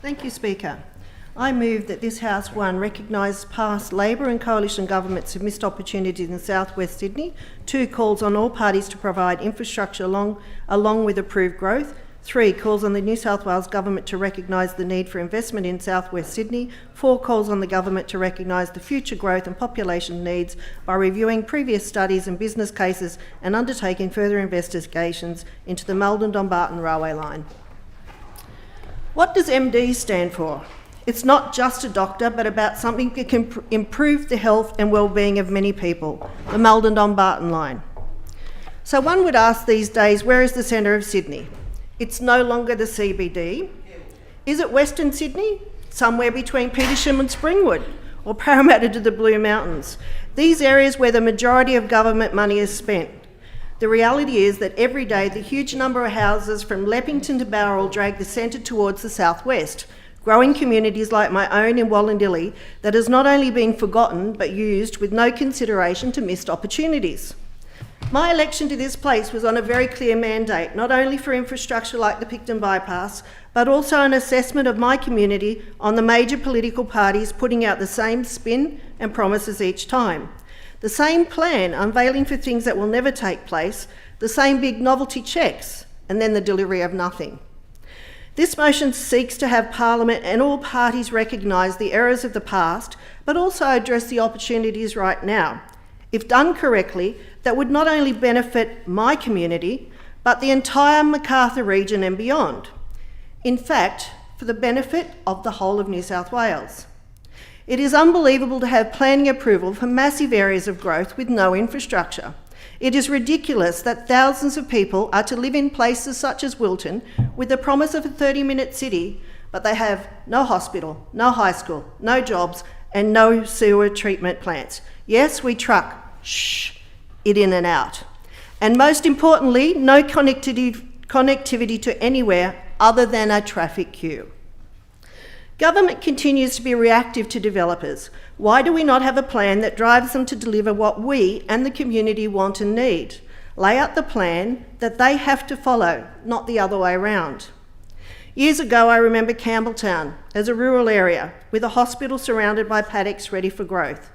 Thank you, Speaker. I move that this House, 1, recognise past Labor and Coalition governments of missed opportunities in South West Sydney. 2, calls on all parties to provide infrastructure along with approved growth. 3, calls on the New South Wales Government to recognise the need for investment in South West Sydney. 4, calls on the Government to recognise the future growth and population needs by reviewing previous studies and business cases and undertaking further investigations into the Maldon-Dombarton Railway Line. What does MD stand for? It's not just a doctor, but about something that can improve the health and well-being of many people, the Maldon-Dombarton line. So one would ask these days, where is the centre of Sydney? It's no longer the CBD. Is it Western Sydney? Somewhere between Petersham and Springwood, or Parramatta to the Blue Mountains. These areas where the majority of government money is spent. The reality is that every day the huge number of houses from Leppington to Bowral drag the centre towards the southwest, growing communities like my own in Wollondilly that has not only been forgotten but used with no consideration to missed opportunities. My election to this place was on a very clear mandate, not only for infrastructure like the Picton bypass, but also an assessment of my community on the major political parties putting out the same spin and promises each time. The same plan unveiling for things that will never take place, the same big novelty checks, and then the delivery of nothing. This motion seeks to have Parliament and all parties recognise the errors of the past, but also address the opportunities right now. If done correctly, that would not only benefit my community, but the entire Macarthur region and beyond. In fact, for the benefit of the whole of New South Wales. It is unbelievable to have planning approval for massive areas of growth with no infrastructure. It is ridiculous that thousands of people are to live in places such as Wilton with the promise of a 30-minute city, but they have no hospital, no high school, no jobs, and no sewer treatment plants. Yes, we truck it in and out. And most importantly, no connectivity to anywhere other than a traffic queue. Government continues to be reactive to developers. Why do we not have a plan that drives them to deliver what we and the community want and need? Lay out the plan that they have to follow, not the other way around. Years ago, I remember Campbelltown as a rural area with a hospital surrounded by paddocks ready for growth.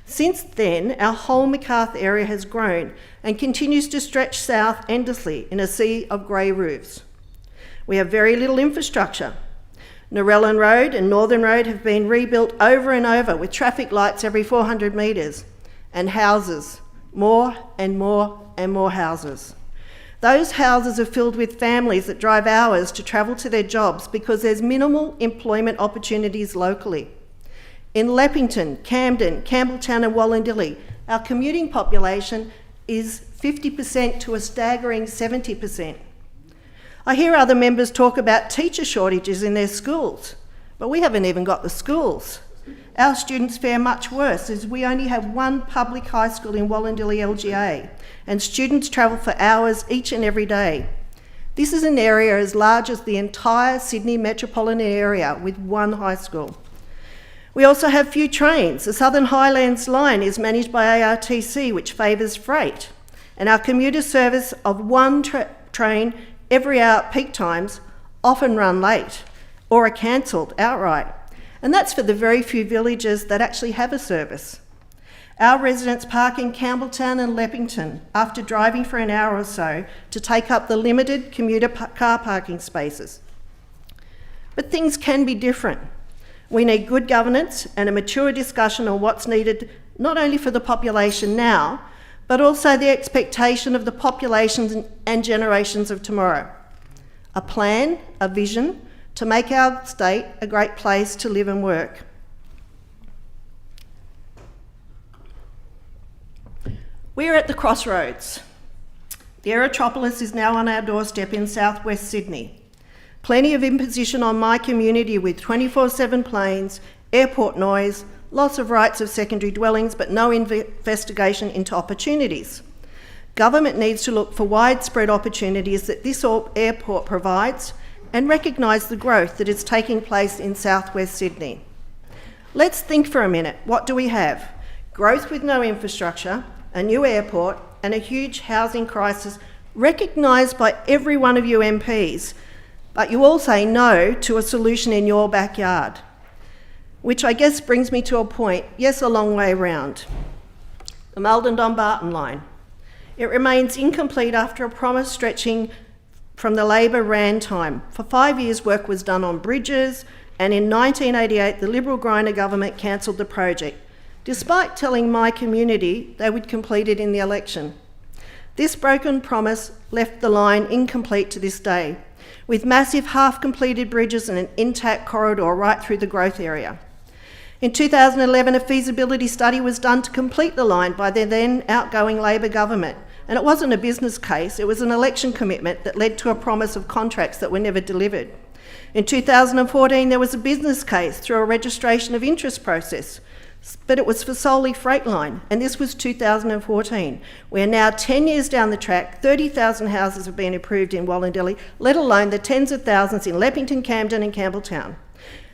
Since then, our whole Macarthur area has grown and continues to stretch south endlessly in a sea of grey roofs. We have very little infrastructure. Narellan Road and Northern Road have been rebuilt over and over with traffic lights every 400 metres, and houses, more and more and more houses. Those houses are filled with families that drive hours to travel to their jobs because there's minimal employment opportunities locally. In Leppington, Camden, Campbelltown and Wollondilly, our commuting population is 50% to a staggering 70%. I hear other members talk about teacher shortages in their schools, but we haven't even got the schools. Our students fare much worse as we only have one public high school in Wollondilly LGA, and students travel for hours each and every day. This is an area as large as the entire Sydney metropolitan area with one high school. We also have few trains. The Southern Highlands line is managed by ARTC, which favours freight, and our commuter service of one train every hour at peak times often run late or are cancelled outright. And that's for the very few villages that actually have a service. Our residents park in Campbelltown and Leppington after driving for an hour or so to take up the limited commuter car parking spaces. But things can be different. We need good governance and a mature discussion on what's needed not only for the population now, but also the expectation of the populations and generations of tomorrow. A plan, a vision to make our state a great place to live and work. We're at the crossroads. The Aerotropolis is now on our doorstep in southwest Sydney. Plenty of imposition on my community with 24/7 planes, airport noise, loss of rights of secondary dwellings, but no investigation into opportunities. Government needs to look for widespread opportunities that this airport provides and recognise the growth that is taking place in southwest Sydney. Let's think for a minute. What do we have? Growth with no infrastructure, a new airport, and a huge housing crisis recognised by every one of you MPs. But you all say no to a solution in your backyard, which I guess brings me to a point, yes, a long way round. The Maldon-Dombarton Line. It remains incomplete after a promise stretching from the Labor Ran time. For 5 years, work was done on bridges, and in 1988, the Liberal-Griner government cancelled the project, despite telling my community they would complete it in the election. This broken promise left the line incomplete to this day, with massive half-completed bridges and an intact corridor right through the growth area. In 2011, a feasibility study was done to complete the line by the then outgoing Labor government, and it wasn't a business case, it was an election commitment that led to a promise of contracts that were never delivered. In 2014, there was a business case through a registration of interest process, but it was for solely Freightline, and this was 2014. We are now 10 years down the track, 30,000 houses have been approved in Wollondilly, let alone the tens of thousands in Leppington, Camden and Campbelltown.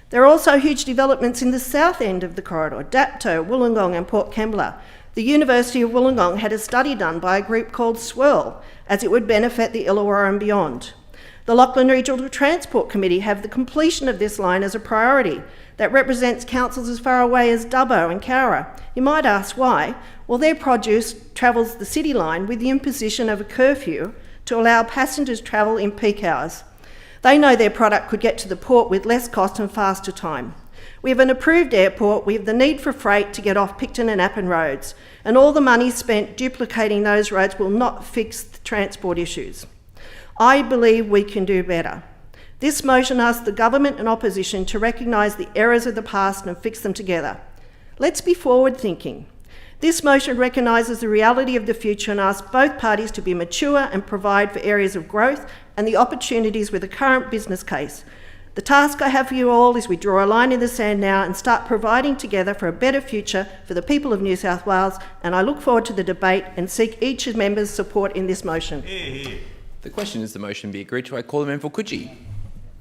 There are also huge developments in the south end of the corridor, Dapto, Wollongong and Port Kembla. The University of Wollongong had a study done by a group called Swirl, as it would benefit the Illawarra and beyond. The Lachlan Regional Transport Committee have the completion of this line as a priority that represents councils as far away as Dubbo and Cowra. You might ask why. Well, their produce travels the city line with the imposition of a curfew to allow passengers travel in peak hours. They know their product could get to the port with less cost and faster time. We have an approved airport, we have the need for freight to get off Picton and Appin roads, and all the money spent duplicating those roads will not fix the transport issues. I believe we can do better. This motion asks the government and opposition to recognise the errors of the past and fix them together. Let's be forward-thinking. This motion recognises the reality of the future and asks both parties to be mature and provide for areas of growth and the opportunities with the current business case. The task I have for you all is we draw a line in the sand now and start providing together for a better future for the people of New South Wales, and I look forward to the debate and seek each member's support in this motion. The question is the motion be agreed to. I call the member for Coogee.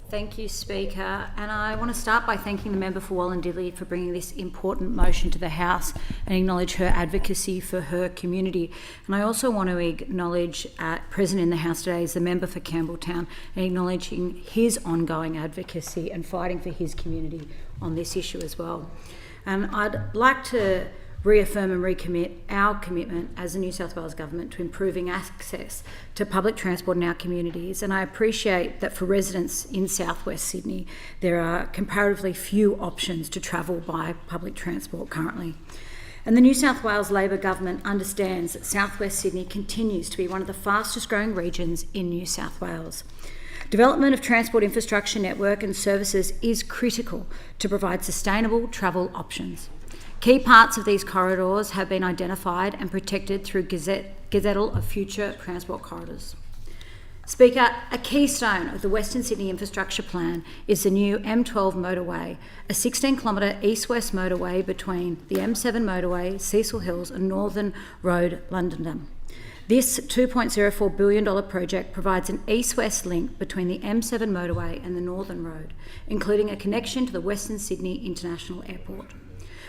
Thank you, Speaker. And I want to start by thanking the member for Wollondilly for bringing this important motion to the House and acknowledge her advocacy for her community. And I also want to acknowledge present in the House today is the member for Campbelltown and acknowledging his ongoing advocacy and fighting for his community on this issue as well. And I'd like to reaffirm and recommit our commitment as the New South Wales Government to improving access to public transport in our communities. And I appreciate that for residents in South West Sydney, there are comparatively few options to travel by public transport currently. And the New South Wales Labor Government understands that South West Sydney continues to be one of the fastest growing regions in New South Wales. Development of transport infrastructure network and services is critical to provide sustainable travel options. Key parts of these corridors have been identified and protected through gazettal of future transport corridors. Speaker, a keystone of the Western Sydney Infrastructure Plan is the new M12 motorway, a 16-kilometre east-west motorway between the M7 motorway, Cecil Hills and Northern Road, London. This $2.04 billion project provides an east-west link between the M7 motorway and the Northern Road, including a connection to the Western Sydney International Airport.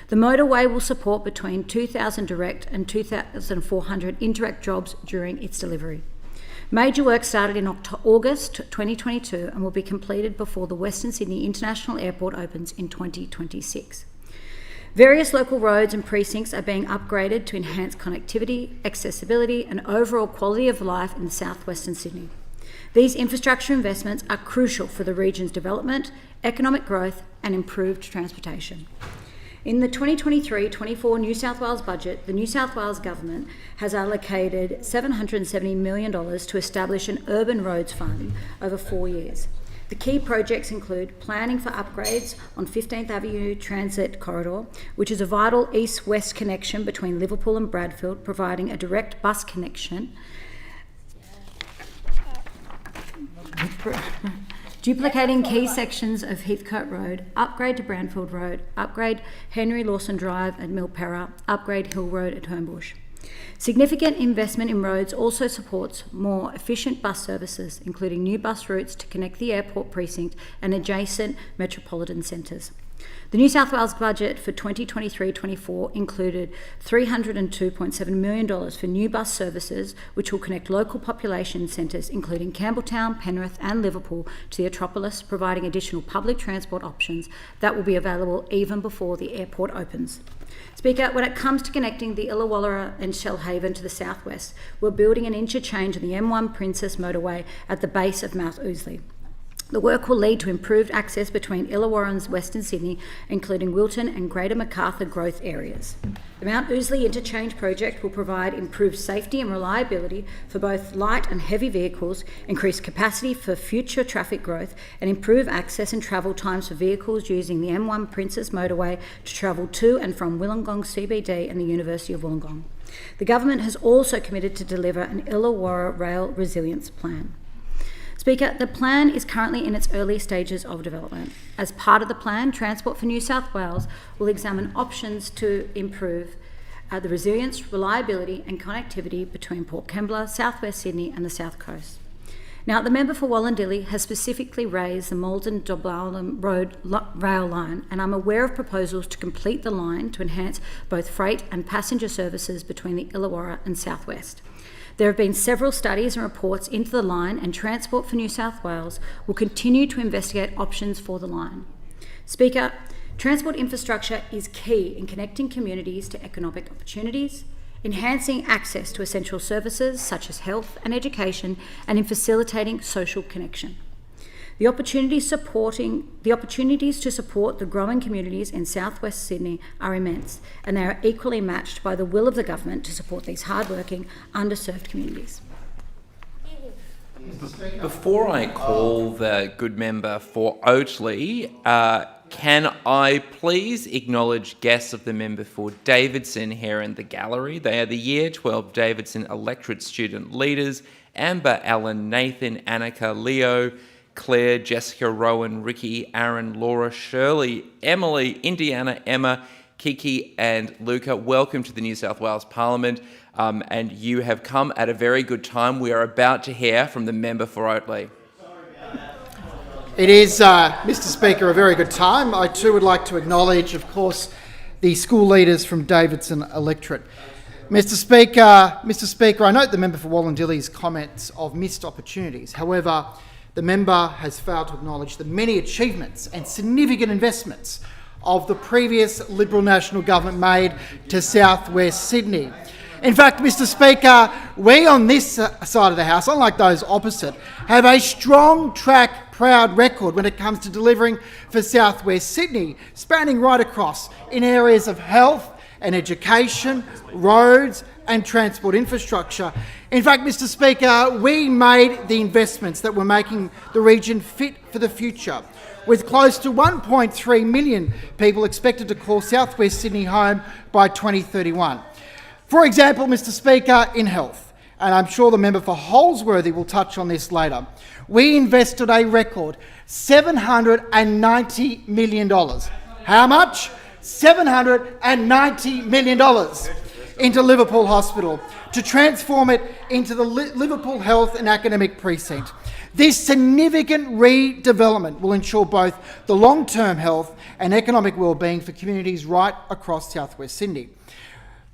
The motorway will support between 2,000 direct and 2,400 indirect jobs during its delivery. Major work started in August 2022 and will be completed before the Western Sydney International Airport opens in 2026. Various local roads and precincts are being upgraded to enhance connectivity, accessibility and overall quality of life in southwestern Sydney. These infrastructure investments are crucial for the region's development, economic growth and improved transportation. In the 2023-24 New South Wales budget, the New South Wales Government has allocated $770 million to establish an urban roads fund over 4 years. The key projects include planning for upgrades on 15th Avenue Transit Corridor, which is a vital east-west connection between Liverpool and Bradfield, providing a direct bus connection. Duplicating key sections of Heathcote Road, upgrade to Brandfield Road, upgrade Henry Lawson Drive at Milperra, upgrade Hill Road at Homebush. Significant investment in roads also supports more efficient bus services, including new bus routes to connect the airport precinct and adjacent metropolitan centres. The New South Wales budget for 2023-24 included $302.7 million for new bus services, which will connect local population centres, including Campbelltown, Penrith and Liverpool, to the Metropolis, providing additional public transport options that will be available even before the airport opens. Speaker, when it comes to connecting the Illawarra and Shellhaven to the southwest, we're building an interchange on the M1 Princess motorway at the base of Mount Ousley. The work will lead to improved access between Illawarra and Western Sydney, including Wilton and Greater Macarthur growth areas. The Mount Ousley Interchange project will provide improved safety and reliability for both light and heavy vehicles, increase capacity for future traffic growth, and improve access and travel times for vehicles using the M1 Princess motorway to travel to and from Wollongong CBD and the University of Wollongong. The government has also committed to deliver an Illawarra Rail Resilience Plan. Speaker, the plan is currently in its early stages of development. As part of the plan, Transport for New South Wales will examine options to improve the resilience, reliability and connectivity between Port Kembla, South West Sydney and the South Coast. Now, the member for Wollondilly has specifically raised the Maldon-Dombarton Rail Line, and I'm aware of proposals to complete the line to enhance both freight and passenger services between the Illawarra and South West. There have been several studies and reports into the line, and Transport for New South Wales will continue to investigate options for the line. Speaker, transport infrastructure is key in connecting communities to economic opportunities, enhancing access to essential services such as health and education, and in facilitating social connection. The opportunities to support the growing communities in South West Sydney are immense, and they are equally matched by the will of the government to support these hard-working, underserved communities. Before I call the good member for Oatley, can I please acknowledge guests of the member for Davidson here in the gallery? They are the Year 12 Davidson Electorate student leaders: Amber, Alan, Nathan, Annika, Leo, Claire, Jessica, Rowan, Ricky, Aaron, Laura, Shirley, Emily, Indiana, Emma, Kiki and Luca. Welcome to the New South Wales Parliament, and you have come at a very good time. We are about to hear from the member for Oatley. It is, Mr Speaker, a very good time. I too would like to acknowledge, of course, the school leaders from Davidson Electorate. Mr Speaker, I note the member for Wollondilly's comments of missed opportunities. However, the member has failed to acknowledge the many achievements and significant investments of the previous Liberal National Government made to South West Sydney. In fact, Mr Speaker, we on this side of the House, unlike those opposite, have a strong track proud record when it comes to delivering for South West Sydney, spanning right across in areas of health and education, roads and transport infrastructure. In fact, Mr Speaker, we made the investments that were making the region fit for the future, with close to 1.3 million people expected to call South West Sydney home by 2031. For example, Mr Speaker, in health, and I'm sure the member for Holsworthy will touch on this later, we invested a record $790 million. How much? $790 million into Liverpool Hospital to transform it into the Liverpool Health and Academic Precinct. This significant redevelopment will ensure both the long-term health and economic well-being for communities right across South West Sydney.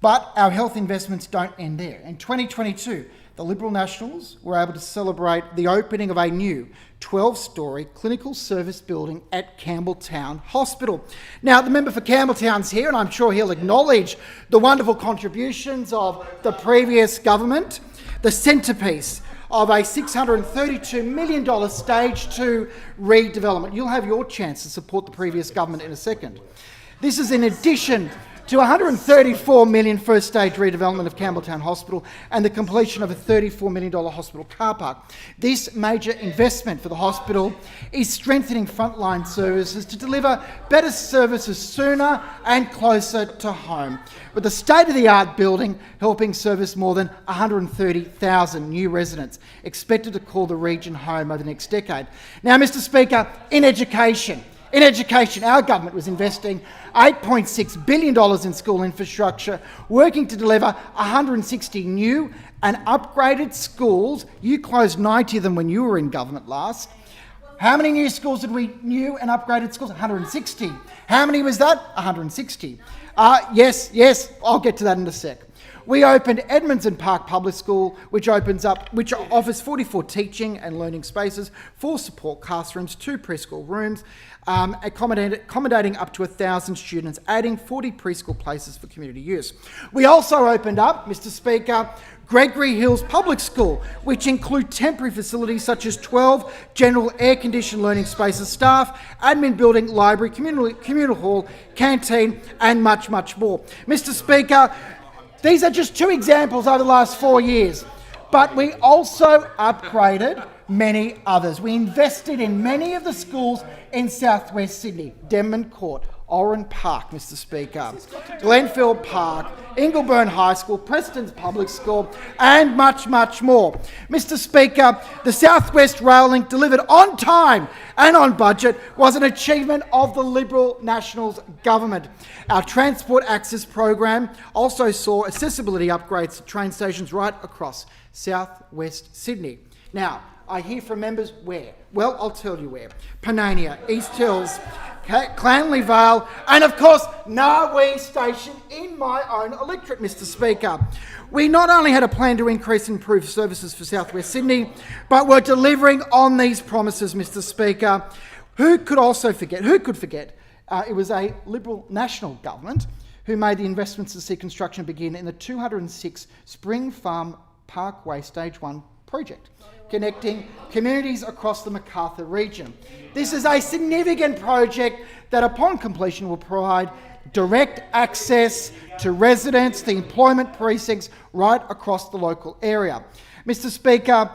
But our health investments don't end there. In 2022, the Liberal Nationals were able to celebrate the opening of a new 12-storey clinical service building at Campbelltown Hospital. Now, the member for Campbelltown's here, and I'm sure he'll acknowledge the wonderful contributions of the previous government, the centrepiece of a $632 million Stage 2 redevelopment. You'll have your chance to support the previous government in a second. This is in addition to $134 million first stage redevelopment of Campbelltown Hospital and the completion of a $34 million hospital car park. This major investment for the hospital is strengthening frontline services to deliver better services sooner and closer to home, with a state-of-the-art building helping service more than 130,000 new residents expected to call the region home over the next decade. Now, Mr Speaker, in education, our government was investing $8.6 billion in school infrastructure, working to deliver 160 new and upgraded schools. You closed 90 of them when you were in government last. How many new schools did we new and upgraded schools? 160. How many was that? 160. Yes, I'll get to that in a sec. We opened Edmondson Park Public School, which offers 44 teaching and learning spaces, 4 support classrooms, 2 preschool rooms, accommodating up to 1,000 students, adding 40 preschool places for community use. We also opened up, Mr. Speaker, Gregory Hills Public School, which include temporary facilities such as 12 general air-conditioned learning spaces, staff, admin building, library, communal hall, canteen, and much, much more. Mr. Speaker, these are just 2 examples over the last 4 years, but we also upgraded many others. We invested in many of the schools in southwest Sydney: Denman Court, Oran Park, Mr. Speaker, Glenfield Park, Ingleburn High School, Preston's Public School, and much, much more. Mr. Speaker, the South West Rail Link, delivered on time and on budget, was an achievement of the Liberal Nationals government. Our Transport Access program also saw accessibility upgrades to train stations right across South West Sydney. Now, I hear from members where? Well, I'll tell you where. Panania, East Hills, Clanley Vale, and of course, Narwee Station in my own electorate, Mr. Speaker. We not only had a plan to increase and improve services for South West Sydney, but we're delivering on these promises, Mr. Speaker. Who could forget? It was a Liberal National government who made the investments to see construction begin in the 206 Spring Farm Parkway Stage 1 project, connecting communities across the Macarthur region. This is a significant project that upon completion will provide direct access to residents, the employment precincts right across the local area. Mr. Speaker,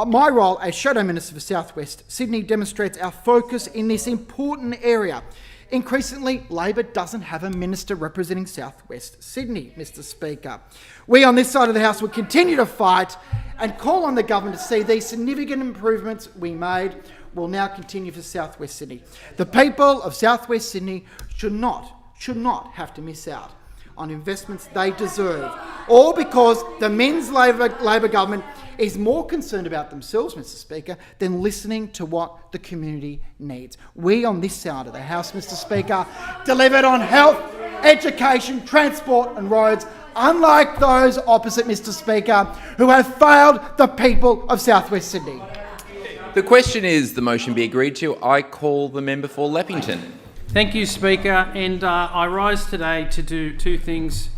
my role as Shadow Minister for South West Sydney demonstrates our focus in this important area. Increasingly, Labor doesn't have a minister representing South West Sydney, Mr. Speaker. We on this side of the House will continue to fight and call on the government to see these significant improvements we made will now continue for South West Sydney. The people of South West Sydney should not have to miss out on investments they deserve, all because the Men's Labor government is more concerned about themselves, Mr. Speaker, than listening to what the community needs. We on this side of the House, Mr. Speaker, delivered on health, education, transport and roads, unlike those opposite, Mr. Speaker, who have failed the people of South West Sydney. The question is the motion be agreed to. I call the member for Leppington. Thank you, Speaker, and I rise today to do 2 things: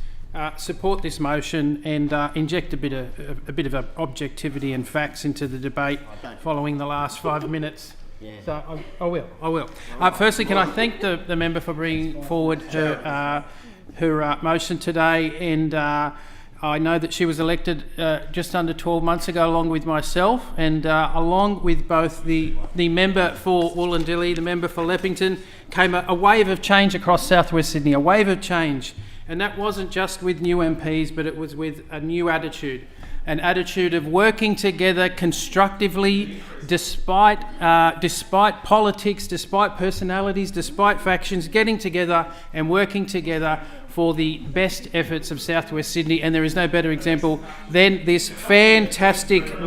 support this motion and inject a bit of objectivity and facts into the debate following the last 5 minutes. So I will. Firstly, can I thank the member for bringing forward her motion today, and I know that she was elected just under 12 months ago, along with myself, and along with both the member for Wollondilly, the member for Leppington, came a wave of change across South West Sydney, a wave of change. And that wasn't just with new MPs, but it was with a new attitude, an attitude of working together constructively, despite politics, despite personalities, despite factions, getting together and working together for the best efforts of South West Sydney. And there is no better example than this fantastic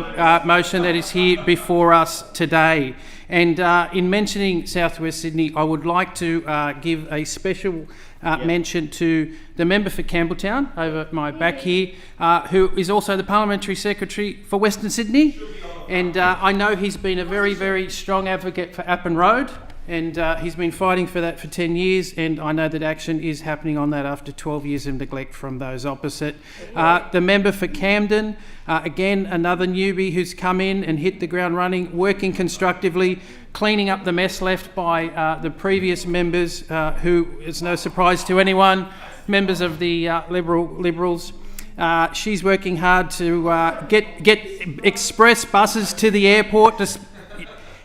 motion that is here before us today. And in mentioning South West Sydney, I would like to give a special mention to the member for Campbelltown over my back here, who is also the Parliamentary Secretary for Western Sydney. And I know he's been a very, very strong advocate for Appin Road, and he's been fighting for that for 10 years, and I know that action is happening on that after 12 years of neglect from those opposite. The member for Camden, again, another newbie who's come in and hit the ground running, working constructively, cleaning up the mess left by the previous members, who is no surprise to anyone, members of the Liberals. She's working hard to get express buses to the airport,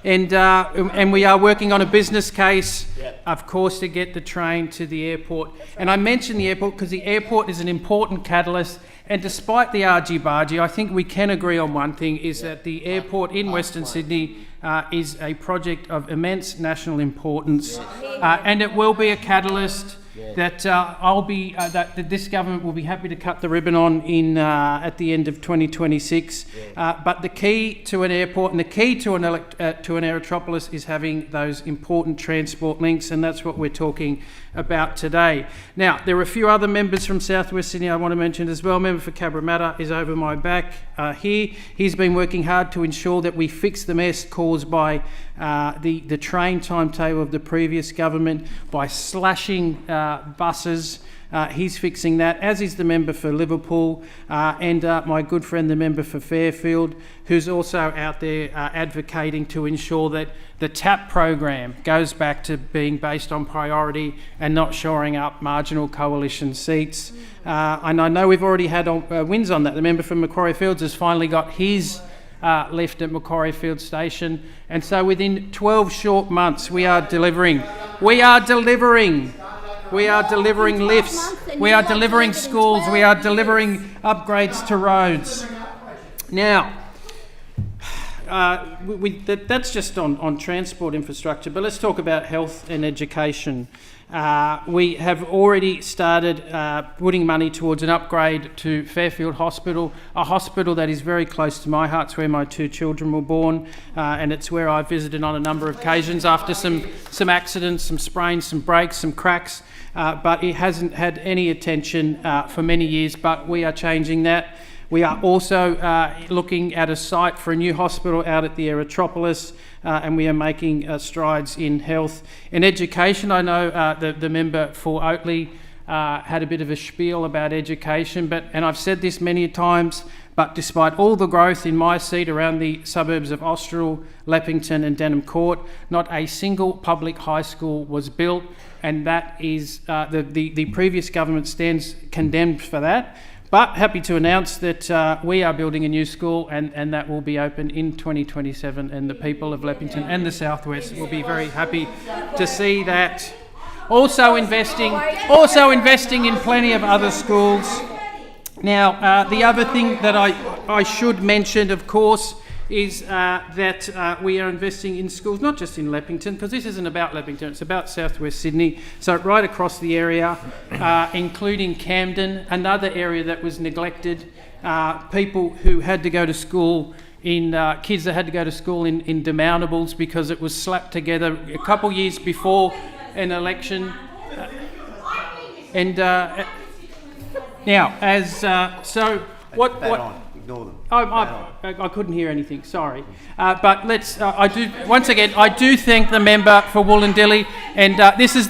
and we are working on a business case, of course, to get the train to the airport. And I mention the airport because the airport is an important catalyst. And despite the argy-bargy, I think we can agree on one thing, is that the airport in Western Sydney is a project of immense national importance, and it will be a catalyst that that this government will be happy to cut the ribbon on in at the end of 2026. But the key to an airport and the key to an aerotropolis is having those important transport links, and that's what we're talking about today. Now, there are a few other members from South West Sydney I want to mention as well. Member for Parramatta is over my back here. He's been working hard to ensure that we fix the mess caused by the train timetable of the previous government by slashing buses. He's fixing that, as is the member for Liverpool and my good friend, the member for Fairfield, who's also out there advocating to ensure that the TAP program goes back to being based on priority and not shoring up marginal coalition seats. And I know we've already had wins on that. The member from Macquarie Fields has finally got his lift at Macquarie Field Station. And so within 12 short months, we are delivering. We are delivering lifts. We are delivering schools. We are delivering upgrades to roads. Now, that's just on transport infrastructure, but let's talk about health and education. We have already started putting money towards an upgrade to Fairfield Hospital, a hospital that is very close to my heart. It's where my two children were born, and it's where I visited on a number of occasions after some accidents, some sprains, some breaks, some cracks, but it hasn't had any attention for many years, but we are changing that. We are also looking at a site for a new hospital out at the Aerotropolis, and we are making strides in health. In education, I know the member for Oatley had a bit of a spiel about education, and I've said this many times, but despite all the growth in my seat around the suburbs of Austral, Leppington and Denham Court, not a single public high school was built, and that is the previous government stands condemned for that. But happy to announce that we are building a new school, and that will be open in 2027, and the people of Leppington and the Southwest will be very happy to see that. Also investing in plenty of other schools. Now, the other thing that I should mention, of course, is that we are investing in schools, not just in Leppington, because this isn't about Leppington, it's about South West Sydney, so right across the area, including Camden, another area that was neglected, people who had to go to school kids that had to go to school in demountables because it was slapped together a couple years before an election. Now, as so, what? Ignore them. I couldn't hear anything. Sorry, but let's. I do thank the member for Wollondilly, and this is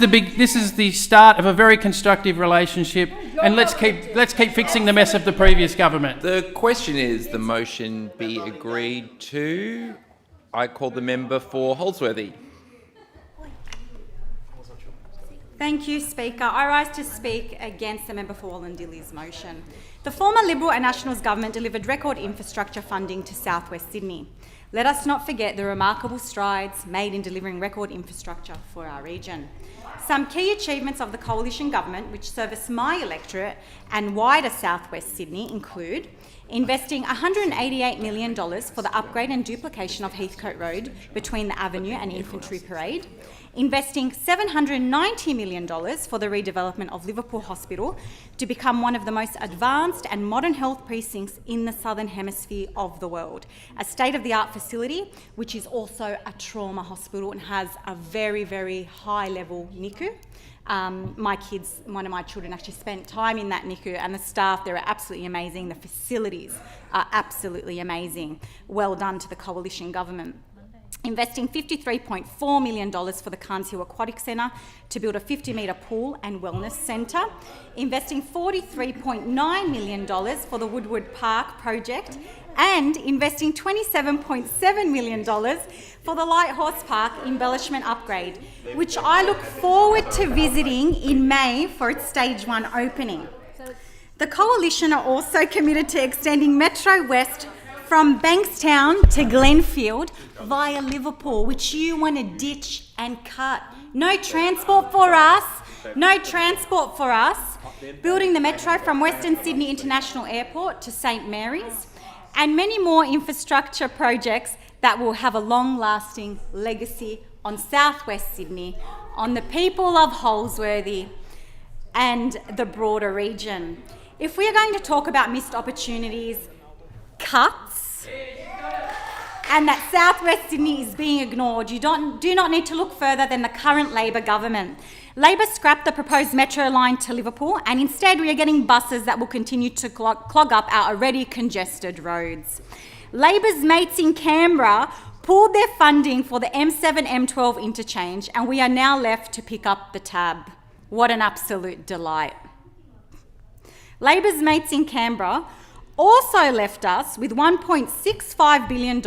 the start of a very constructive relationship. And let's keep fixing the mess of the previous government. The question is, the motion be agreed to. I call the member for Holsworthy. Thank you, Speaker. I rise to speak against the member for Wollondilly's motion. The former Liberal and Nationals government delivered record infrastructure funding to South West Sydney. Let us not forget the remarkable strides made in delivering record infrastructure for our region. Some key achievements of the coalition government, which service my electorate and wider South West Sydney, include investing $188 million for the upgrade and duplication of Heathcote Road between the Avenue and Infantry Parade, investing $790 million for the redevelopment of Liverpool Hospital to become one of the most advanced and modern health precincts in the Southern Hemisphere of the world, a state-of-the-art facility which is also a trauma hospital and has a very, very high-level NICU. One of my children actually spent time in that NICU, and the staff there are absolutely amazing. The facilities are absolutely amazing. Well done to the coalition government. Investing $53.4 million for the Carnes Hill Aquatic Centre to build a 50-metre pool and wellness centre. Investing $43.9 million for the Woodward Park project, and investing $27.7 million for the Light Horse Park embellishment upgrade, which I look forward to visiting in May for its Stage 1 opening. The Coalition are also committed to extending Metro West from Bankstown to Glenfield via Liverpool, which you want to ditch and cut. No transport for us. No transport for us. Building the metro from Western Sydney International Airport to St Mary's, and many more infrastructure projects that will have a long-lasting legacy on South West Sydney, on the people of Holsworthy, and the broader region. If we are going to talk about missed opportunities, cuts, and that South West Sydney is being ignored, you do not need to look further than the current Labor government. Labor scrapped the proposed metro line to Liverpool, and instead we are getting buses that will continue to clog up our already congested roads. Labor's mates in Canberra pulled their funding for the M7 M12 interchange, and we are now left to pick up the tab. What an absolute delight. Labor's mates in Canberra also left us with $1.65 billion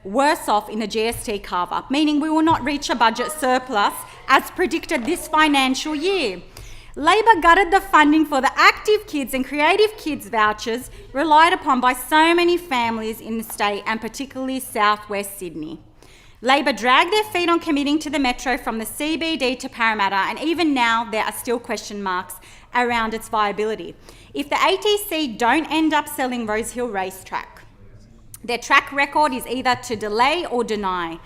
worse off in the GST carve-up, meaning we will not reach a budget surplus as predicted this financial year. Labor gutted the funding for the Active Kids and Creative Kids vouchers relied upon by so many families in the state, and particularly South West Sydney. Labor dragged their feet on committing to the metro from the CBD to Parramatta, and even now there are still question marks around its viability. If the ATC don't end up selling Rosehill Racetrack, their track record is either to delay or deny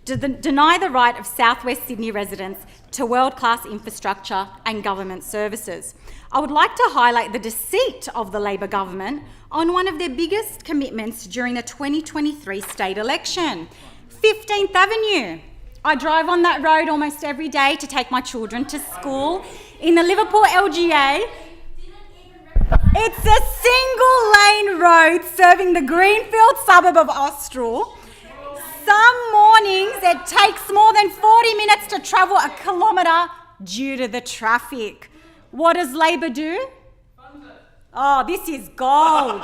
the right of South West Sydney residents to world-class infrastructure and government services. I would like to highlight the deceit of the Labor government on one of their biggest commitments during the 2023 state election, 15th Avenue. I drive on that road almost every day to take my children to school. In the Liverpool LGA, it's a single-lane road serving the Greenfield suburb of Austral. Some mornings it takes more than 40 minutes to travel a kilometre due to the traffic. What does Labor do? Oh, this is gold.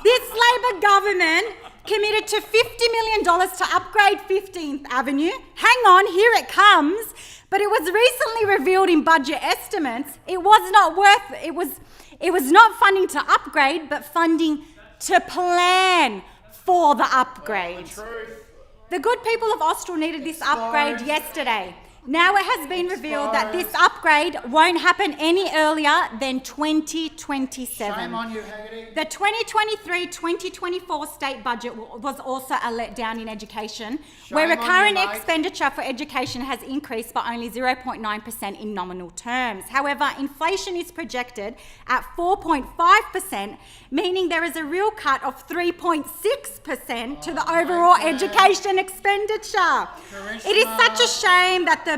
This Labor government committed to $50 million to upgrade 15th Avenue. Hang on, here it comes. But it was recently revealed in budget estimates it was not funding to upgrade, but funding to plan for the upgrade. The good people of Austral needed this upgrade yesterday. Now it has been revealed that this upgrade won't happen any earlier than 2027. Shame on you, Haggerty. The 2023-2024 state budget was also a letdown in education, where recurrent expenditure for education has increased by only 0.9% in nominal terms. However, inflation is projected at 4.5%, meaning there is a real cut of 3.6% to the overall education expenditure. It is such a shame that the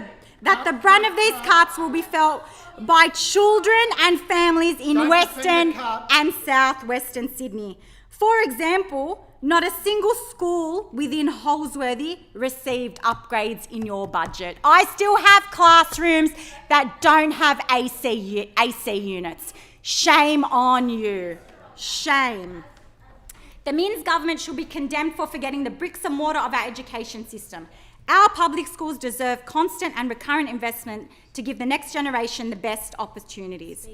brunt of these cuts will be felt by children and families in Western and South Western Sydney. For example, not a single school within Holsworthy received upgrades in your budget. I still have classrooms that don't have AC units. Shame on you. Shame. The Minns government should be condemned for forgetting the bricks and mortar of our education system. Our public schools deserve constant and recurrent investment to give the next generation the best opportunities.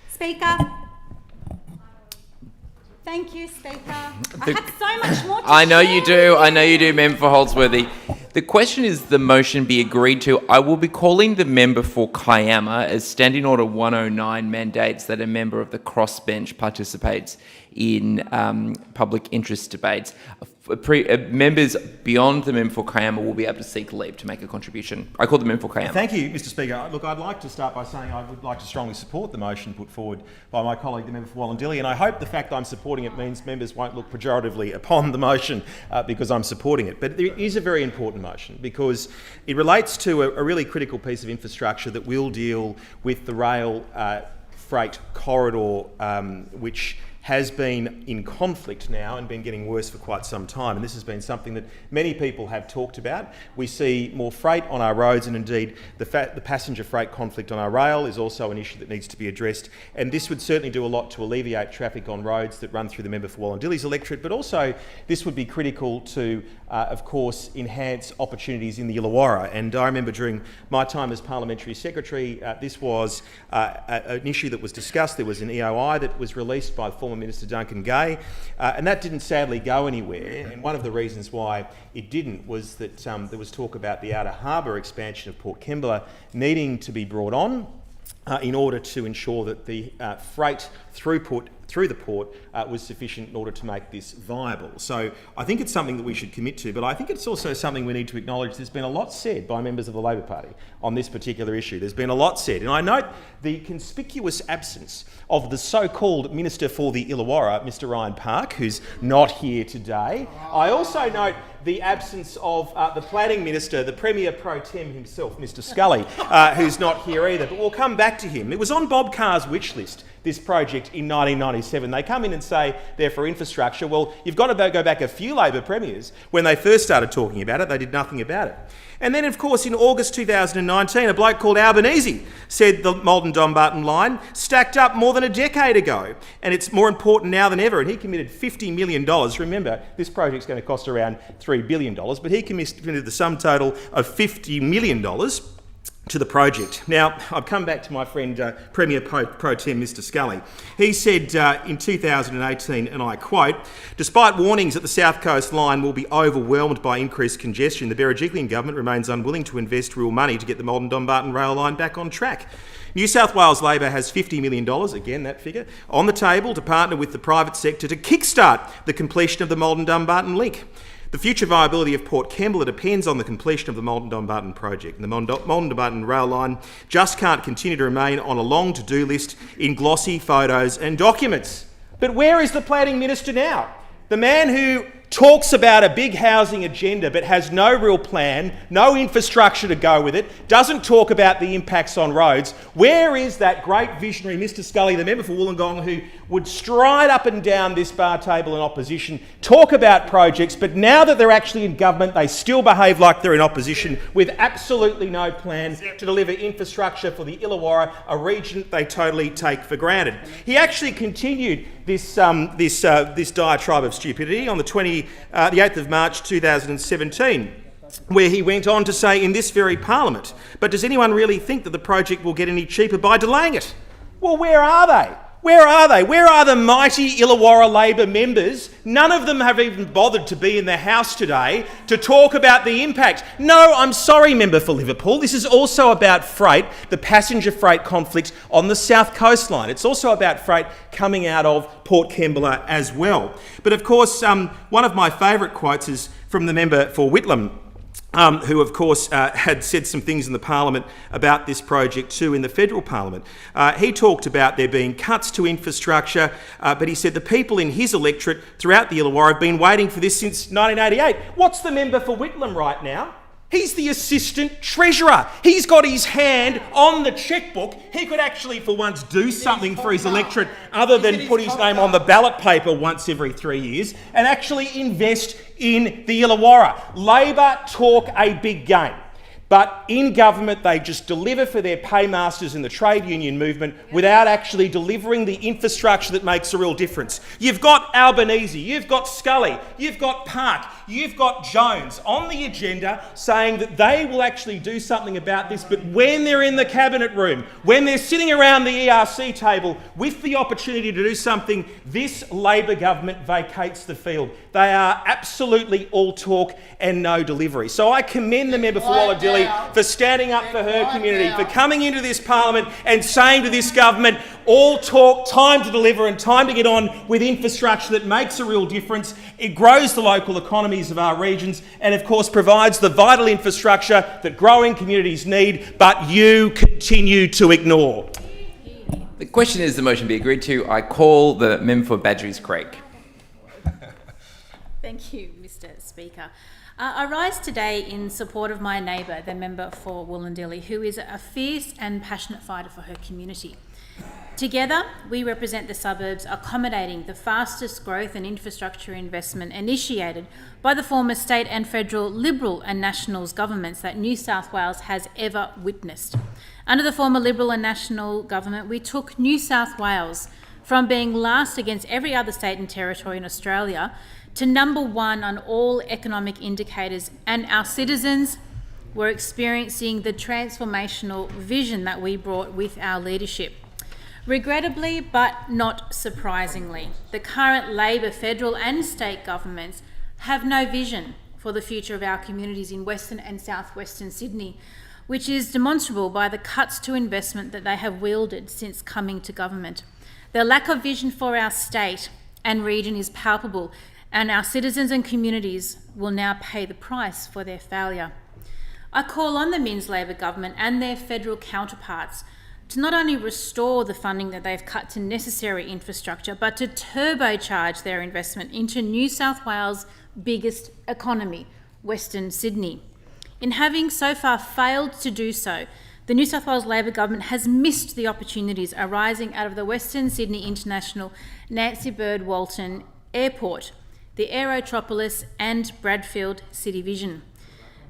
Speaker. Thank you, Speaker. I had so much more to I know share. you do. I know you do, Member for Holsworthy. The question is the motion be agreed to. I will be calling the member for Kiama as Standing Order 109 mandates that a member of the crossbench participates in public interest debates. Members beyond the member for Kiama will be able to seek leave to make a contribution. I call the member for Kiama. Thank you, Mr Speaker. Look, I'd like to start by saying I would like to strongly support the motion put forward by my colleague, the member for Wollondilly, and I hope the fact I'm supporting it means members won't look pejoratively upon the motion because I'm supporting it. But it is a very important motion because it relates to a really critical piece of infrastructure that will deal with the rail freight corridor, which has been in conflict now and been getting worse for quite some time. And this has been something that many people have talked about. We see more freight on our roads, and indeed the passenger freight conflict on our rail is also an issue that needs to be addressed. And this would certainly do a lot to alleviate traffic on roads that run through the member for Wollondilly's electorate, but also this would be critical to, of course, enhance opportunities in the Illawarra. And I remember during my time as Parliamentary Secretary, this was an issue that was discussed. There was an EOI that was released by the former Minister Duncan Gay, and that didn't sadly go anywhere. And one of the reasons why it didn't was that there was talk about the outer harbour expansion of Port Kembla needing to be brought on in order to ensure that the freight throughput through the port was sufficient in order to make this viable. So I think it's something that we should commit to, but I think it's also something we need to acknowledge. There's been a lot said by members of the Labor Party on this particular issue. There's been a lot said, and I note the conspicuous absence of the so-called Minister for the Illawarra, Mr Ryan Park, who's not here today. I also note the absence of the planning minister, the Premier Pro Tem himself, Mr Scully, who's not here either, but we'll come back to him. It was on Bob Carr's wish list, this project, in 1997. They come in and say they're for infrastructure. Well, you've got to go back a few Labor premiers. When they first started talking about it, they did nothing about it. And then, of course, in August 2019, a bloke called Albanese said the Maldon-Dombarton line stacked up more than a decade ago, and it's more important now than ever, and he committed $50 million. Remember, this project's going to cost around $3 billion, but he committed the sum total of $50 million to the project. Now, I've come back to my friend Premier Pro Tem Mr Scully. He said in 2018, and I quote, "Despite warnings that the South Coast line will be overwhelmed by increased congestion, the Berejiklian government remains unwilling to invest real money to get the Maldon-Dombarton rail line back on track. New South Wales Labor has $50 million, again that figure, on the table to partner with the private sector to kickstart the completion of the Maldon-Dombarton link. The future viability of Port Kembla depends on the completion of the Maldon-Dombarton project. And the Maldon-Dombarton rail line just can't continue to remain on a long to-do list in glossy photos and documents." But where is the planning minister now? The man who talks about a big housing agenda but has no real plan, no infrastructure to go with it, doesn't talk about the impacts on roads. Where is that great visionary, Mr Scully, the member for Wollongong, who would stride up and down this bar table in opposition, talk about projects, but now that they're actually in government, they still behave like they're in opposition with absolutely no plan to deliver infrastructure for the Illawarra, a region they totally take for granted. He actually continued this diatribe of stupidity on the 8th of March 2017, where he went on to say in this very parliament, "But does anyone really think that the project will get any cheaper by delaying it?" Well, where are they? Where are they? Where are the mighty Illawarra Labor members? None of them have even bothered to be in the House today to talk about the impact. No, I'm sorry, member for Liverpool. This is also about freight, the passenger freight conflict on the South Coast line. It's also about freight coming out of Port Kembla as well. But of course, one of my favourite quotes is from the member for Whitlam, who of course had said some things in the Parliament about this project too in the federal Parliament. He talked about there being cuts to infrastructure, but he said the people in his electorate throughout the Illawarra have been waiting for this since 1988. What's the member for Whitlam right now? He's the Assistant Treasurer. He's got his hand on the chequebook. He could actually, for once, do something for his electorate other than put his name on the ballot paper once every 3 years and actually invest in the Illawarra. Labor talk a big game, but in government they just deliver for their paymasters in the trade union movement without actually delivering the infrastructure that makes a real difference. You've got Albanese, you've got Scully, you've got Park, you've got Jones on the agenda saying that they will actually do something about this, but when they're in the cabinet room, when they're sitting around the ERC table with the opportunity to do something, this Labor government vacates the field. They are absolutely all talk and no delivery. So I commend the member for Wollondilly for standing up for her community, for coming into this parliament and saying to this government, all talk, time to deliver and time to get on with infrastructure that makes a real difference. It grows the local economies of our regions and of course provides the vital infrastructure that growing communities need, but you continue to ignore. The question is the motion be agreed to. I call the member for Badgerys Creek. Thank you, Mr Speaker. I rise today in support of my neighbour, the member for Wollondilly, who is a fierce and passionate fighter for her community. Together, we represent the suburbs accommodating the fastest growth and infrastructure investment initiated by the former state and federal Liberal and Nationals governments that New South Wales has ever witnessed. Under the former Liberal and National government, we took New South Wales from being last against every other state and territory in Australia to number one on all economic indicators, and our citizens were experiencing the transformational vision that we brought with our leadership. Regrettably, but not surprisingly, the current Labor federal and state governments have no vision for the future of our communities in Western and Southwestern Sydney, which is demonstrable by the cuts to investment that they have wielded since coming to government. The lack of vision for our state and region is palpable, and our citizens and communities will now pay the price for their failure. I call on the Minns Labor government and their federal counterparts to not only restore the funding that they've cut to necessary infrastructure, but to turbocharge their investment into New South Wales' biggest economy, Western Sydney. In having so far failed to do so, the New South Wales Labor government has missed the opportunities arising out of the Western Sydney International Nancy Bird Walton Airport, the Aerotropolis and Bradfield City Vision.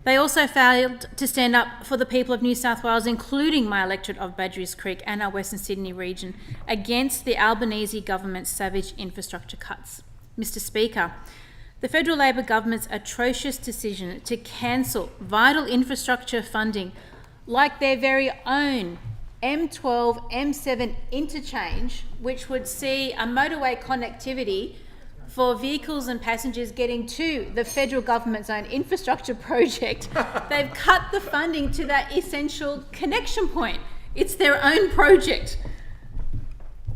They also failed to stand up for the people of New South Wales, including my electorate of Badgerys Creek and our Western Sydney region, against the Albanese government's savage infrastructure cuts. Mr. Speaker, the federal Labor government's atrocious decision to cancel vital infrastructure funding like their very own M12, M7 interchange, which would see a motorway connectivity for vehicles and passengers getting to the federal government's own infrastructure project. They've cut the funding to that essential connection point. It's their own project.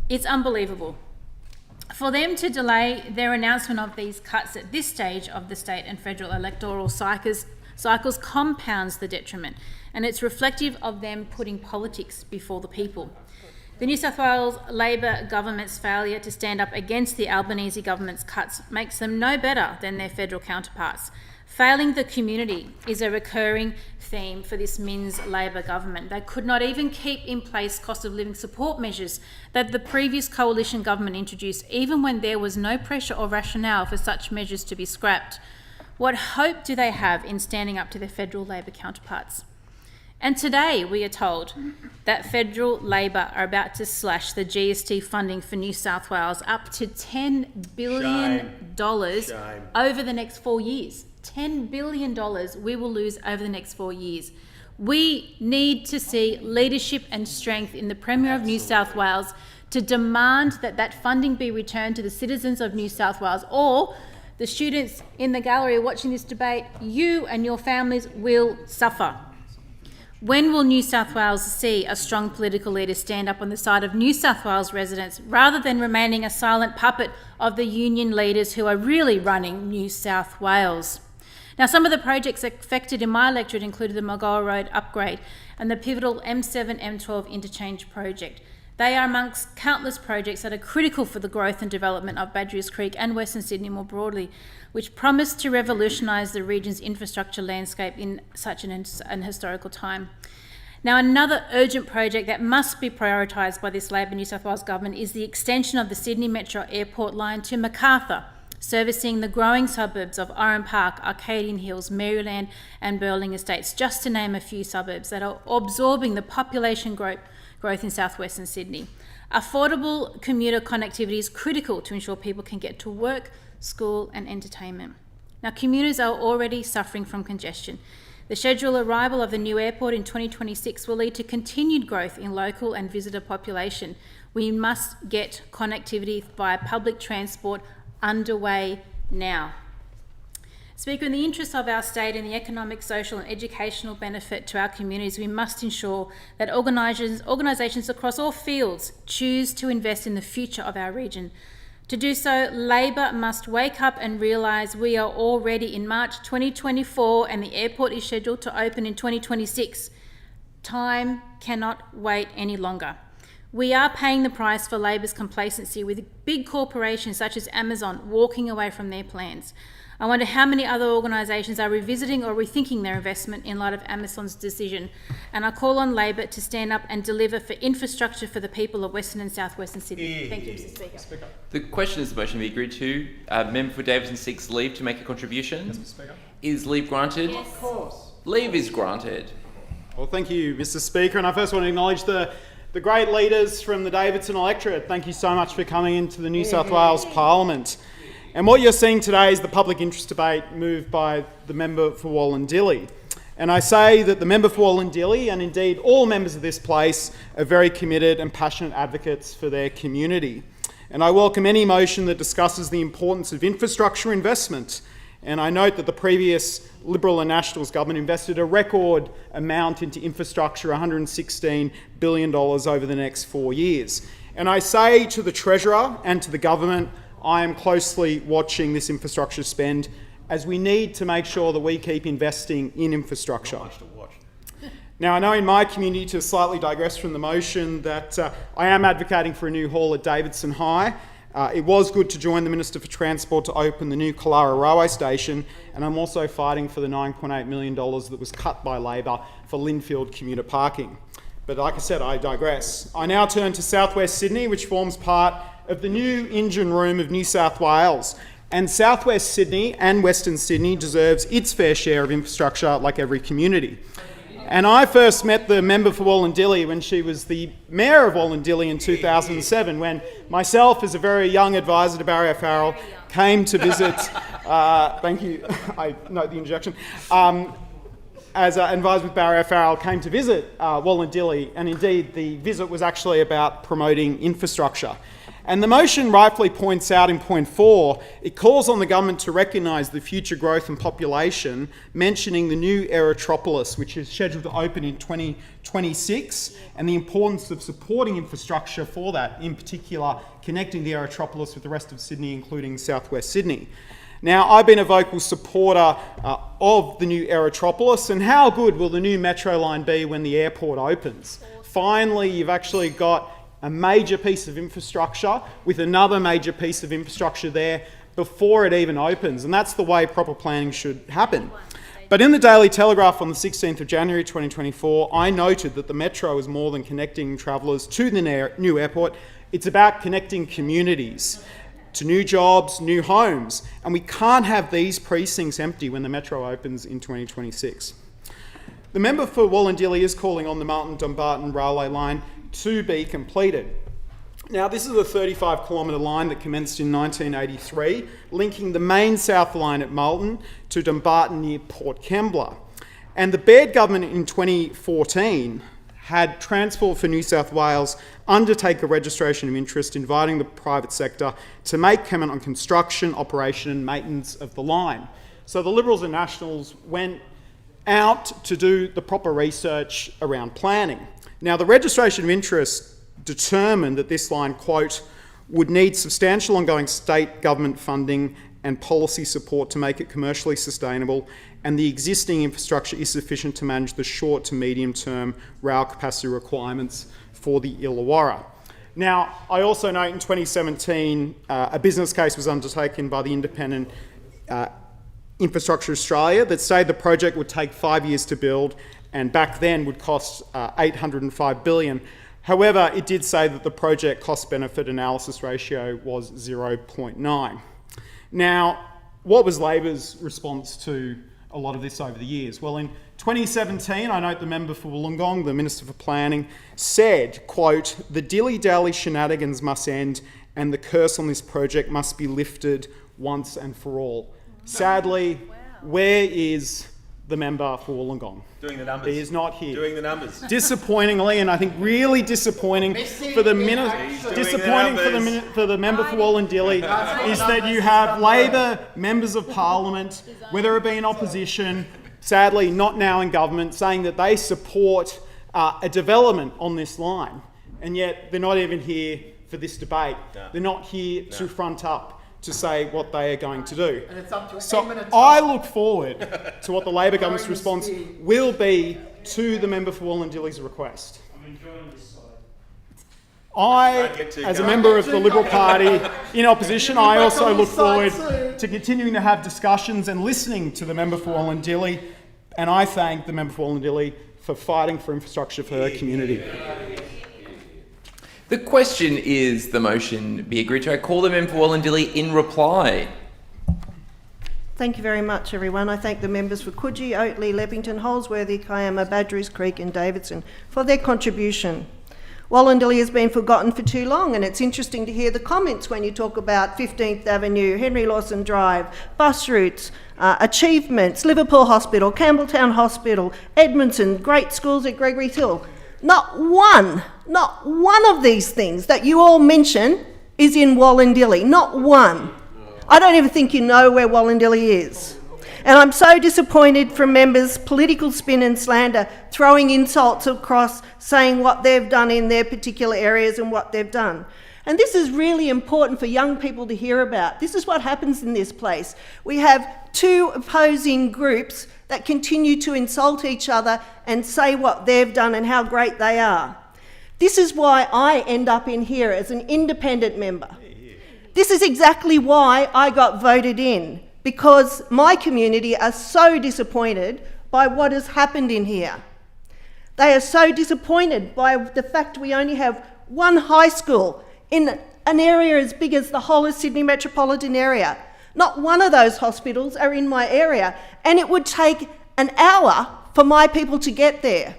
It's unbelievable. For them to delay their announcement of these cuts at this stage of the state and federal electoral cycles compounds the detriment, and it's reflective of them putting politics before the people. The New South Wales Labor government's failure to stand up against the Albanese government's cuts makes them no better than their federal counterparts. Failing the community is a recurring theme for this Minns Labor government. They could not even keep in place cost of living support measures that the previous coalition government introduced, even when there was no pressure or rationale for such measures to be scrapped. What hope do they have in standing up to their federal Labor counterparts? And today we are told that federal Labor are about to slash the GST funding for New South Wales up to $10 billion over the next 4 years. $10 billion we will lose over the next 4 years. We need to see leadership and strength in the Premier of New South Wales to demand that that funding be returned to the citizens of New South Wales, or the students in the gallery watching this debate, you and your families will suffer. When will New South Wales see a strong political leader stand up on the side of New South Wales residents rather than remaining a silent puppet of the union leaders who are really running New South Wales? Now, some of the projects affected in my electorate included the Mulgoa Road upgrade and the pivotal M7, M12 interchange project. They are amongst countless projects that are critical for the growth and development of Badgerys Creek and Western Sydney more broadly, which promise to revolutionise the region's infrastructure landscape in such an historical time. Now, another urgent project that must be prioritised by this Labor New South Wales government is the extension of the Sydney Metro Airport line to Macarthur, servicing the growing suburbs of Oran Park, Arcadian Hills, Maryland and Burling Estates, just to name a few suburbs that are absorbing the population growth in southwestern Sydney. Affordable commuter connectivity is critical to ensure people can get to work, school and entertainment. Now, commuters are already suffering from congestion. The scheduled arrival of the new airport in 2026 will lead to continued growth in local and visitor population. We must get connectivity via public transport underway now. Speaker, in the interest of our state and the economic, social and educational benefit to our communities, we must ensure that organisations across all fields choose to invest in the future of our region. To do so, Labor must wake up and realise we are already in March 2024 and the airport is scheduled to open in 2026. Time cannot wait any longer. We are paying the price for Labor's complacency, with big corporations such as Amazon walking away from their plans. I wonder how many other organisations are revisiting or rethinking their investment in light of Amazon's decision. And I call on Labor to stand up and deliver for infrastructure for the people of Western and South Western Sydney. Thank you, Mr. Speaker. The question is the motion be agreed to. Member for Davidson seeks leave to make a contribution. Yes, Mr. Speaker. Is leave granted? Yes. Of course. Leave is granted. Well, thank you, Mr. Speaker. And I first want to acknowledge the great leaders from the Davidson electorate. Thank you so much for coming into the New South Wales Parliament. And what you're seeing today is the public interest debate moved by the member for Wollondilly. And I say that the member for Wollondilly, and indeed all members of this place, are very committed and passionate advocates for their community. And I welcome any motion that discusses the importance of infrastructure investment. And I note that the previous Liberal and Nationals government invested a record amount into infrastructure, $116 billion over the next 4 years. And I say to the Treasurer and to the government, I am closely watching this infrastructure spend, as we need to make sure that we keep investing in infrastructure. Now, I know in my community, to slightly digress from the motion, that I am advocating for a new hall at Davidson High. It was good to join the Minister for Transport to open the new Killara railway station, and I'm also fighting for the $9.8 million that was cut by Labor for Linfield commuter parking. But like I said, I digress. I now turn to South West Sydney, which forms part of the new engine room of New South Wales. And South West Sydney and Western Sydney deserves its fair share of infrastructure like every community. And I first met the member for Wollondilly when she was the mayor of Wollondilly in 2007, when myself, as a very young advisor to Barry O'Farrell, came to visit, thank you, I note the interjection, as an advisor with Barry O'Farrell, came to visit Wollondilly, and indeed the visit was actually about promoting infrastructure. And the motion rightfully points out in point 4, it calls on the government to recognise the future growth in population, mentioning the new Aerotropolis, which is scheduled to open in 2026, and the importance of supporting infrastructure for that, in particular connecting the Aerotropolis with the rest of Sydney, including South West Sydney. Now, I've been a vocal supporter of the new Aerotropolis, and how good will the new metro line be when the airport opens? Finally, you've actually got a major piece of infrastructure with another major piece of infrastructure there before it even opens, and that's the way proper planning should happen. But in the Daily Telegraph on the 16th of January 2024, I noted that the metro is more than connecting travellers to the new airport, it's about connecting communities to new jobs, new homes, and we can't have these precincts empty when the metro opens in 2026. The member for Wollondilly is calling on the Maldon-Dombarton Railway Line to be completed. Now, this is a 35-kilometre line that commenced in 1983, linking the main south line at Maldon to Dumbarton near Port Kembla. And the Baird government in 2014 had Transport for New South Wales undertake a registration of interest, inviting the private sector to make comment on construction, operation and maintenance of the line. So the Liberals and Nationals went out to do the proper research around planning. Now, the registration of interest determined that this line, quote, would need substantial ongoing state government funding and policy support to make it commercially sustainable, and the existing infrastructure is sufficient to manage the short to medium term rail capacity requirements for the Illawarra. Now, I also note in 2017, a business case was undertaken by the independent Infrastructure Australia that said the project would take 5 years to build, and back then would cost $805 billion. However, it did say that the project cost-benefit analysis ratio was 0.9. Now, what was Labor's response to a lot of this over the years? Well, in 2017, I note the member for Wollongong, the Minister for Planning, said, quote, the dilly-dally shenanigans must end and the curse on this project must be lifted once and for all. Sadly, where is the member for Wollongong? Doing the numbers. He is not here. Doing the numbers. Disappointingly, and I think really disappointing for the member for Wollondilly, is that you have Labor members of Parliament, whether it be in opposition, sadly not now in government, saying that they support a development on this line, and yet they're not even here for this debate. No. They're not here to front up to say what they are going to do. And it's up to so I look forward to what the Labor government's response will be to the member for Wollondilly's request. I'm enjoying this side. As a member of the Liberal Party in opposition, I also look forward to continuing to have discussions and listening to the member for Wollondilly, and I thank the member for Wollondilly for fighting for infrastructure for her community. The question is the motion be agreed to. I call the member for Wollondilly in reply. Thank you very much, everyone. I thank the members for Coogee, Oatley, Leppington, Holsworthy, Kiama, Badgerys Creek and Davidson for their contribution. Wollondilly has been forgotten for too long, and it's interesting to hear the comments when you talk about 15th Avenue, Henry Lawson Drive, bus routes, achievements, Liverpool Hospital, Campbelltown Hospital, Edmondson, great schools at Gregory Hill. Not one of these things that you all mention is in Wollondilly. Not one. I don't even think you know where Wollondilly is. And I'm so disappointed from members' political spin and slander, throwing insults across, saying what they've done in their particular areas and what they've done. And this is really important for young people to hear about. This is what happens in this place. We have two opposing groups that continue to insult each other and say what they've done and how great they are. This is why I end up in here as an independent member. This is exactly why I got voted in, because my community are so disappointed by what has happened in here. They are so disappointed by the fact we only have one high school in an area as big as the whole of Sydney metropolitan area. Not one of those hospitals are in my area, and it would take an hour for my people to get there.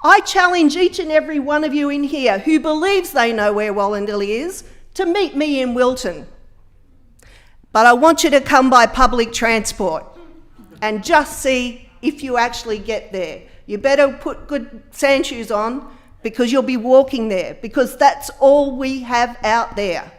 I challenge each and every one of you in here who believes they know where Wollondilly is to meet me in Wilton. But I want you to come by public transport and just see if you actually get there. You better put good sand shoes on, because you'll be walking there, because that's all we have out there,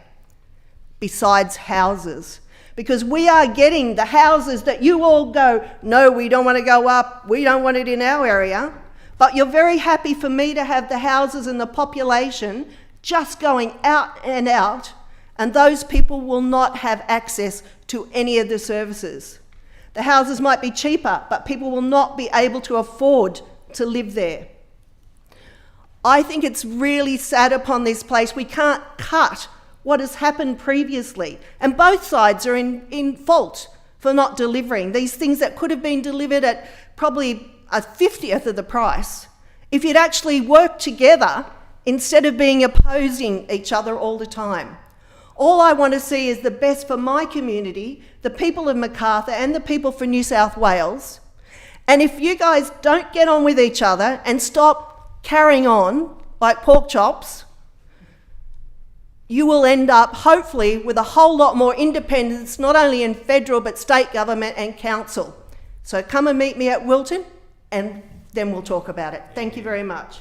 besides houses. Because we are getting the houses that you all go, no, we don't want to go up, we don't want it in our area, but you're very happy for me to have the houses and the population just going out, and those people will not have access to any of the services. The houses might be cheaper, but people will not be able to afford to live there. I think it's really sad upon this place. We can't cut what has happened previously, and both sides are in fault for not delivering these things that could have been delivered at probably a 50th of the price if you'd actually worked together instead of being opposing each other all the time. All I want to see is the best for my community, the people of Macarthur and the people for New South Wales. And if you guys don't get on with each other and stop carrying on like pork chops, you will end up hopefully with a whole lot more independence, not only in federal but state government and council. So come and meet me at Wilton and then we'll talk about it. Thank you very much.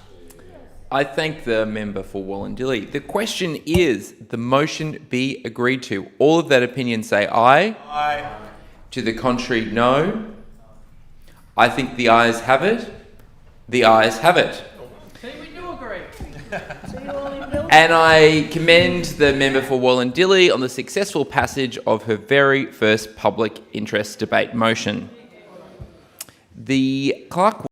I thank the member for Wollondilly. The question is, the motion be agreed to. All of that opinion say aye. Aye. To the contrary, no. I think the ayes have it. The ayes have it. See, we do agree. And I commend the member for Wollondilly on the successful passage of her very first public interest debate motion. The clerk